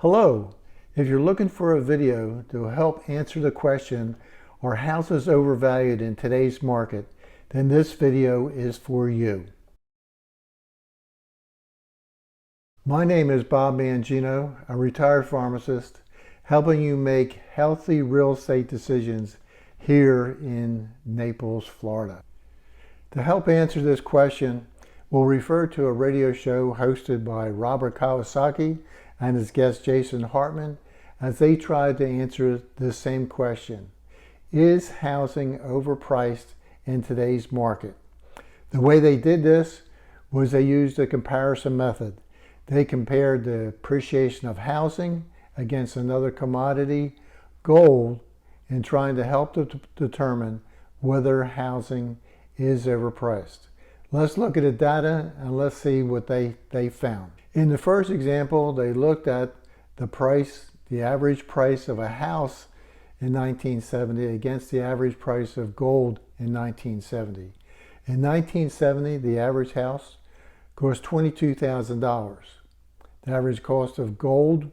Hello, if you're looking for a video to help answer the question, are houses overvalued in today's market, then this video is for you. My name is Bob Mangino, a retired pharmacist, helping you make healthy real estate decisions here in Naples, Florida. To help answer this question, we'll refer to a radio show hosted by Robert Kawasaki and his guest Jason Hartman as they tried to answer the same question. Is housing overpriced in today's market? The way they did this was they used a comparison method. They compared the appreciation of housing against another commodity, gold, in trying to help to determine whether housing is overpriced. Let's look at the data and let's see what they found. In the first example, they looked at the average price of a house in 1970 against the average price of gold in 1970. In 1970, the average house cost $22,000. The average cost of gold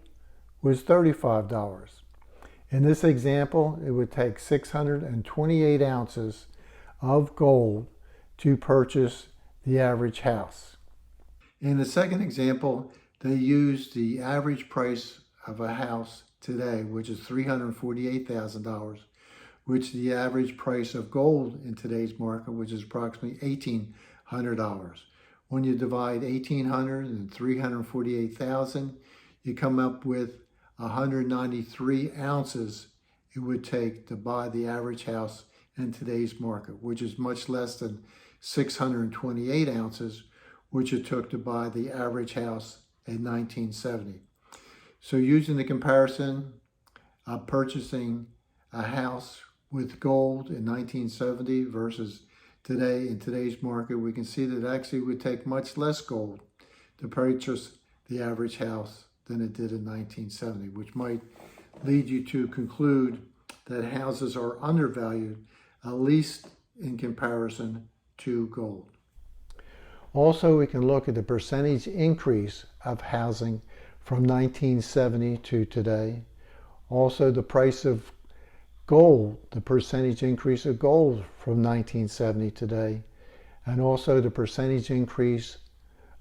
was $35. In this example, it would take 628 ounces of gold to purchase the average house. In the second example, they used the average price of a house today, which is $348,000, which the average price of gold in today's market, which is approximately $1,800. When you divide 1,800 and 348,000, you come up with 193 ounces it would take to buy the average house in today's market, which is much less than 628 ounces, which it took to buy the average house in 1970. So using the comparison of purchasing a house with gold in 1970 versus today in today's market, we can see that actually it would take much less gold to purchase the average house than it did in 1970, which might lead you to conclude that houses are undervalued, at least in comparison to gold. Also, we can look at the percentage increase of housing from 1970 to today. Also, the price of gold, the percentage increase of gold from 1970 today, and also the percentage increase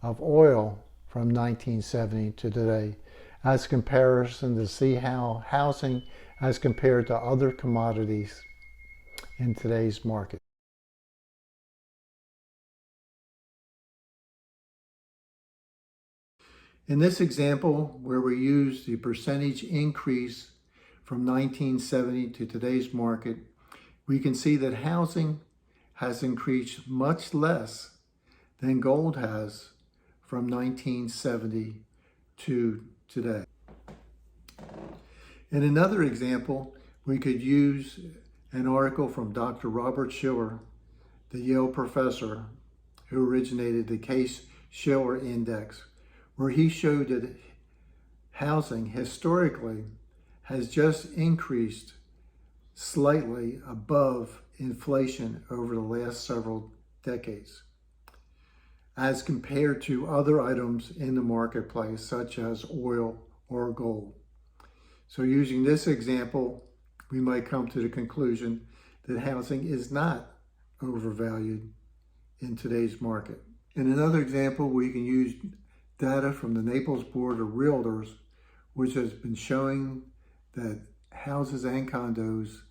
of oil from 1970 to today, as comparison to see how housing as compared to other commodities in today's market. In this example, where we use the percentage increase from 1970 to today's market, we can see that housing has increased much less than gold has from 1970 to today. In another example, we could use an article from Dr. Robert Shiller, the Yale professor who originated the Case-Shiller Index, where he showed that housing historically has just increased slightly above inflation over the last several decades, as compared to other items in the marketplace, such as oil or gold. So using this example, we might come to the conclusion that housing is not overvalued in today's market. In another example, we can use data from the Naples Board of Realtors, which has been showing that houses and condos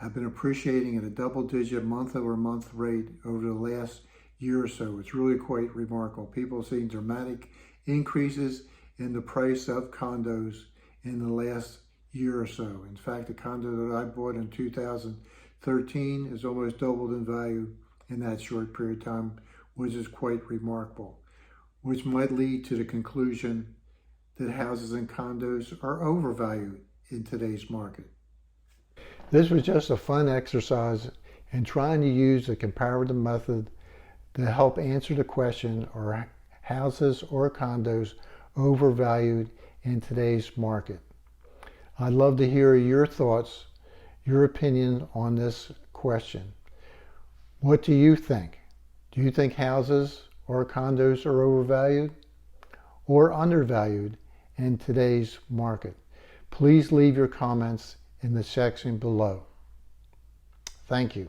have been appreciating at a double-digit month-over-month rate over the last year or so. It's really quite remarkable. People are seeing dramatic increases in the price of condos in the last year or so. In fact, the condo that I bought in 2013 has almost doubled in value in that short period of time, which is quite remarkable, which might lead to the conclusion that houses and condos are overvalued in today's market. This was just a fun exercise in trying to use a comparative method to help answer the question, are houses or condos overvalued in today's market? I'd love to hear your thoughts, your opinion on this question. What do you think? Do you think houses or condos are overvalued or undervalued in today's market? Please leave your comments in the section below. Thank you.